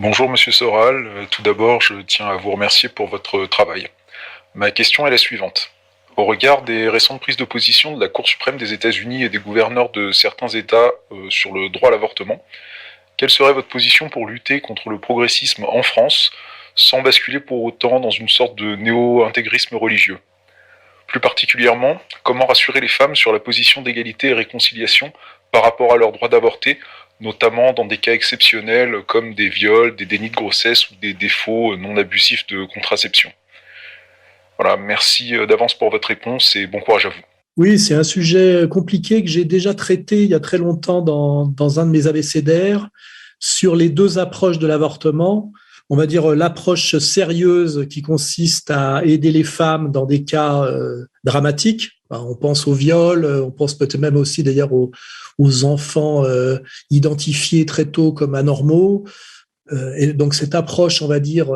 Bonjour Monsieur Soral, tout d'abord je tiens à vous remercier pour votre travail. Ma question est la suivante. Au regard des récentes prises de position de la Cour suprême des États-Unis et des gouverneurs de certains États sur le droit à l'avortement, quelle serait votre position pour lutter contre le progressisme en France sans basculer pour autant dans une sorte de néo-intégrisme religieux? Plus particulièrement, comment rassurer les femmes sur la position d'égalité et réconciliation par rapport à leur droit d'avorter, notamment dans des cas exceptionnels comme des viols, des dénis de grossesse ou des défauts non abusifs de contraception? Voilà, merci d'avance pour votre réponse et bon courage à vous. Oui, c'est un sujet compliqué que j'ai déjà traité il y a très longtemps dans un de mes abécédaires sur les deux approches de l'avortement. On va dire l'approche sérieuse qui consiste à aider les femmes dans des cas dramatiques. On pense au viol, on pense peut-être même aussi d'ailleurs aux enfants identifiés très tôt comme anormaux. Et donc cette approche, on va dire,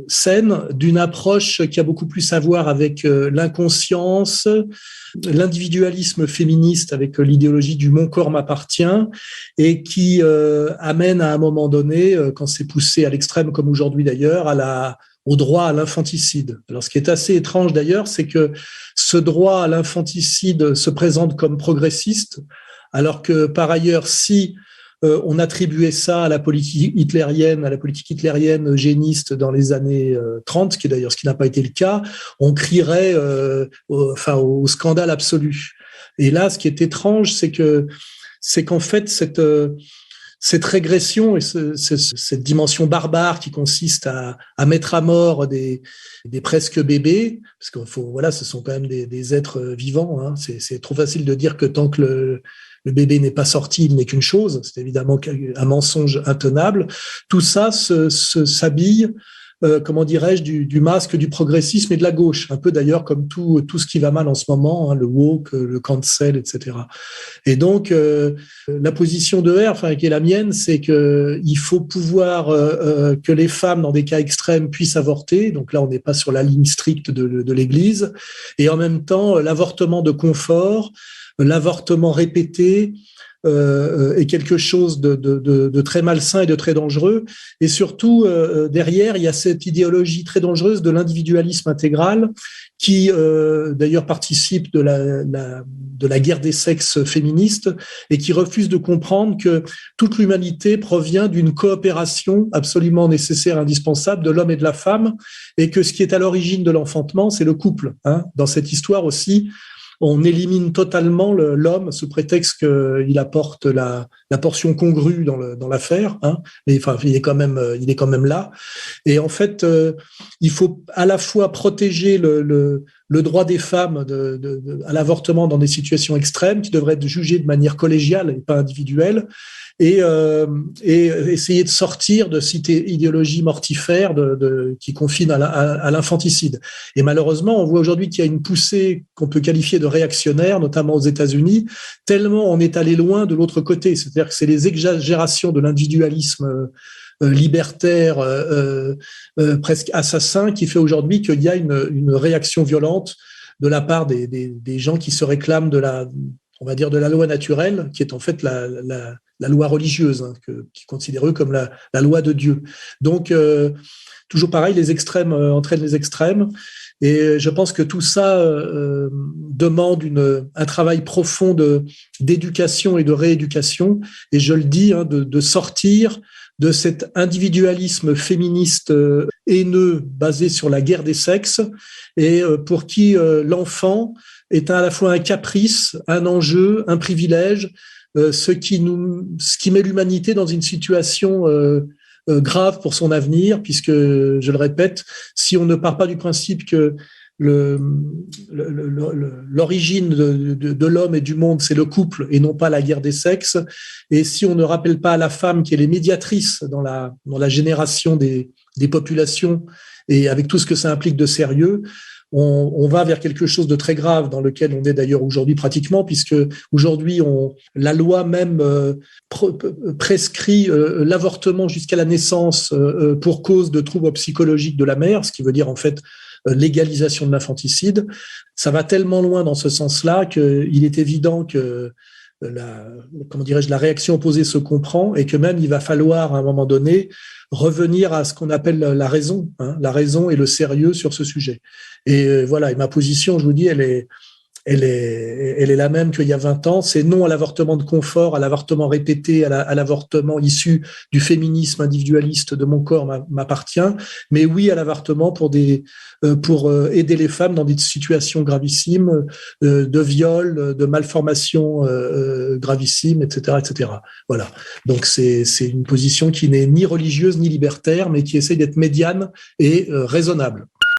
saine, d'une approche qui a beaucoup plus à voir avec l'inconscience, l'individualisme féministe avec l'idéologie du mon corps m'appartient et qui amène à un moment donné, quand c'est poussé à l'extrême comme aujourd'hui d'ailleurs, au droit à l'infanticide. Alors ce qui est assez étrange d'ailleurs, c'est que ce droit à l'infanticide se présente comme progressiste, alors que par ailleurs, si on attribuait ça à la politique hitlérienne eugéniste dans les années 30, ce qui est d'ailleurs ce qui n'a pas été le cas, on crierait au scandale absolu. Et là, ce qui est étrange, c'est qu'en fait cette régression et cette dimension barbare qui consiste à mettre à mort des presque bébés, parce que voilà, ce sont quand même des êtres vivants. Hein, c'est trop facile de dire que tant que le bébé n'est pas sorti, il n'est qu'une chose. C'est évidemment un mensonge intenable. Tout ça s'habille, comment dirais-je, du masque du progressisme et de la gauche. Un peu d'ailleurs comme tout ce qui va mal en ce moment, hein, le woke, le cancel, etc. Et donc, la position de R, qui est la mienne, c'est qu'il faut pouvoir que les femmes, dans des cas extrêmes, puissent avorter. Donc là, on n'est pas sur la ligne stricte de l'Église. Et en même temps, l'avortement de confort, l'avortement répété est quelque chose de très malsain et de très dangereux. Et surtout, derrière, il y a cette idéologie très dangereuse de l'individualisme intégral qui, d'ailleurs, participe de la guerre des sexes féministes et qui refuse de comprendre que toute l'humanité provient d'une coopération absolument nécessaire, indispensable de l'homme et de la femme, et que ce qui est à l'origine de l'enfantement, c'est le couple. Hein. Dans cette histoire aussi, on élimine totalement l'homme sous prétexte qu'il apporte la portion congrue dans l'affaire, hein, mais enfin il est quand même là. Et en fait, il faut à la fois protéger le droit des femmes à l'avortement dans des situations extrêmes qui devraient être jugées de manière collégiale et pas individuelle, et essayer de sortir de cette idéologie mortifère qui confine à l'infanticide. Et malheureusement, on voit aujourd'hui qu'il y a une poussée qu'on peut qualifier de réactionnaire, notamment aux États-Unis, tellement on est allé loin de l'autre côté. C'est-à-dire que c'est les exagérations de l'individualisme libertaire, presque assassin, qui fait aujourd'hui qu'il y a une réaction violente de la part des gens qui se réclament on va dire de la loi naturelle, qui est en fait la loi religieuse, hein, qui considère eux comme la loi de Dieu. Donc, toujours pareil, les extrêmes entraînent les extrêmes. Et je pense que tout ça demande un travail profond d'éducation et de rééducation. Et je le dis, hein, de sortir de cet individualisme féministe haineux basé sur la guerre des sexes et pour qui l'enfant est à la fois un caprice, un enjeu, un privilège, ce qui met l'humanité dans une situation grave pour son avenir, puisque, je le répète, si on ne part pas du principe que l'origine de l'homme et du monde, c'est le couple et non pas la guerre des sexes, et si on ne rappelle pas à la femme qu'elle est médiatrice dans la génération des populations et avec tout ce que ça implique de sérieux, on va vers quelque chose de très grave dans lequel on est d'ailleurs aujourd'hui pratiquement, puisque aujourd'hui la loi même prescrit l'avortement jusqu'à la naissance pour cause de troubles psychologiques de la mère, ce qui veut dire en fait légalisation de l'infanticide. Ça va tellement loin dans ce sens-là qu'il est évident que comment dirais-je, la réaction opposée se comprend et que même il va falloir à un moment donné revenir à ce qu'on appelle la raison, la raison et le sérieux sur ce sujet. Et voilà, et ma position, je vous dis, elle est la même qu'il y a 20 ans. C'est non à l'avortement de confort, à l'avortement répété, à l'avortement issu du féminisme individualiste de mon corps m'appartient, mais oui à l'avortement pour aider les femmes dans des situations gravissimes de viol, de malformations gravissimes, etc., etc. Voilà. Donc c'est une position qui n'est ni religieuse ni libertaire, mais qui essaie d'être médiane et raisonnable.